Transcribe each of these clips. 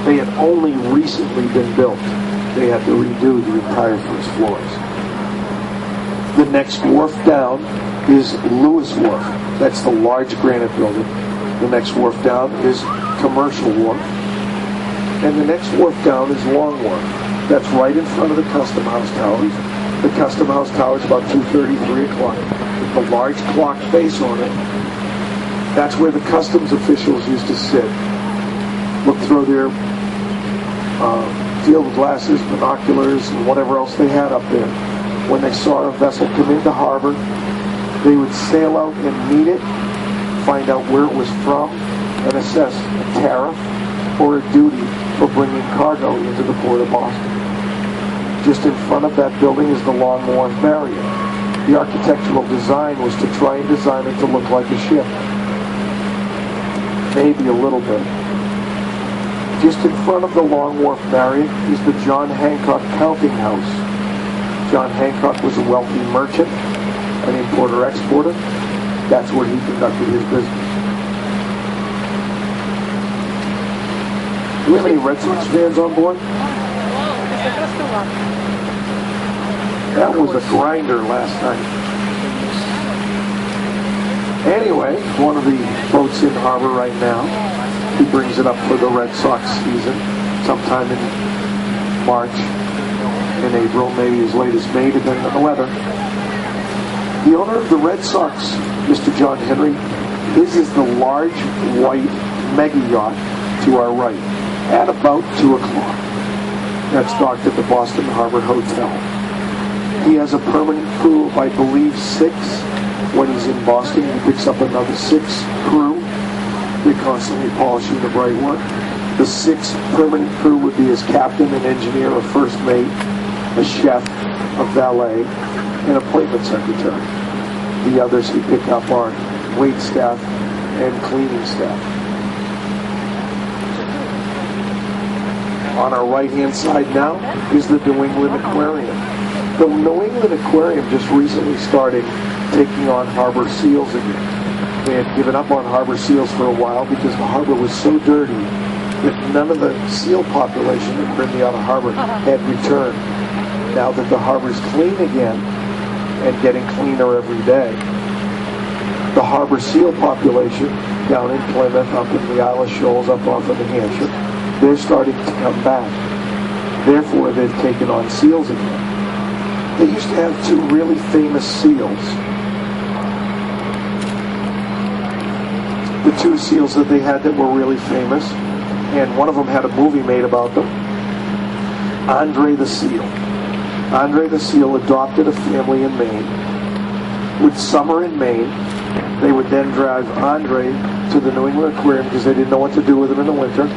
They had only recently been built. They had to redo the entire first floors. The next wharf down is Lewis Wharf. That's the large granite building. The next wharf down is Commercial Wharf. And the next wharf down is Long Wharf. That's right in front of the Custom House Towers. The Custom House Towers about 2:30, 3 o'clock. With the large clock face on it. That's where the customs officials used to sit. Look through their field glasses, binoculars, and whatever else they had up there. When they saw a vessel come into harbor, they would sail out and meet it, find out where it was from, and assess a tariff or a duty for bringing cargo into the port of Boston. Just in front of that building is the Long Wharf Barrier. The architectural design was to try and design it to look like a ship. Maybe a little bit. Just in front of the Long Wharf Barrier is the John Hancock Counting House. John Hancock was a wealthy merchant, an importer-exporter. That's where he conducted his business. Do we have any Red Sox fans on board? That was a grinder last night. Anyway, one of the boats in harbor right now. He brings it up for the Red Sox season, sometime in March, in April, maybe as late as May, depending on the weather. The owner of the Red Sox, Mr. John Henry, his is the large white mega yacht to our right, at about 2 o'clock. That's docked at the Boston Harbor Hotel. He has a permanent crew of, I believe, 6. When he's in Boston, he picks up another 6 crew. They're constantly polishing the bright one. The 6th permanent crew would be his captain, an engineer, a first mate, a chef, a valet, and a appointment secretary. The others he pick up are wait staff and cleaning staff. On our right-hand side now is the New England Aquarium. The New England Aquarium just recently started taking on harbor seals again. They had given up on harbor seals for a while because the harbor was so dirty that none of the seal population that bring me out of harbor had returned. Now that the harbor's clean again and getting cleaner every day, the harbor seal population down in Plymouth, up in the Isle of Shoals, up off of New Hampshire, they're starting to come back. Therefore, they've taken on seals again. They used to have 2 really famous seals. The 2 seals that they had that were really famous, and one of them had a movie made about them, Andre the Seal. Andre the Seal adopted a family in Maine. Would summer in Maine. They would then drive Andre to the New England Aquarium because they didn't know what to do with him in the winter.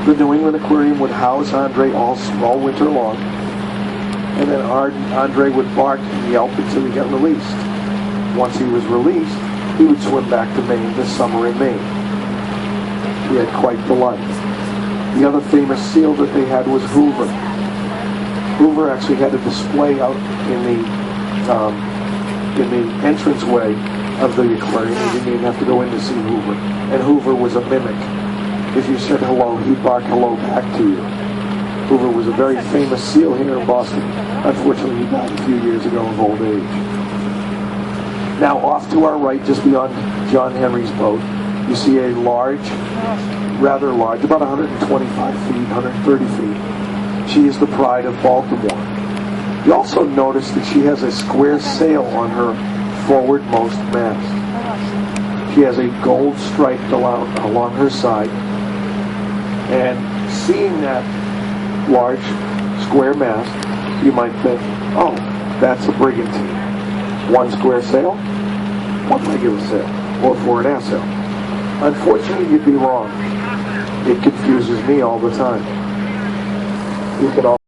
The New England Aquarium would house Andre all winter long. And then Andre would bark and yelp until he got released. Once he was released, he would swim back to Maine this summer in Maine. He had quite the life. The other famous seal that they had was Hoover. Hoover actually had a display out in the entranceway of the aquarium. You didn't even have to go in to see Hoover. And Hoover was a mimic. If you said hello, he'd bark hello back to you. Hoover was a very famous seal here in Boston. Unfortunately, he died a few years ago of old age. Now, off to our right, just beyond John Henry's boat, you see a large, rather large, about 125 feet, 130 feet. She is the Pride of Baltimore. You also notice that she has a square sail on her forwardmost mast. She has a gold stripe along her side. And seeing that large square mast, you might think, oh, that's a brigantine. 1 square sail, 1 regular sail, or fore and aft sail. Unfortunately, you'd be wrong. It confuses me all the time. You could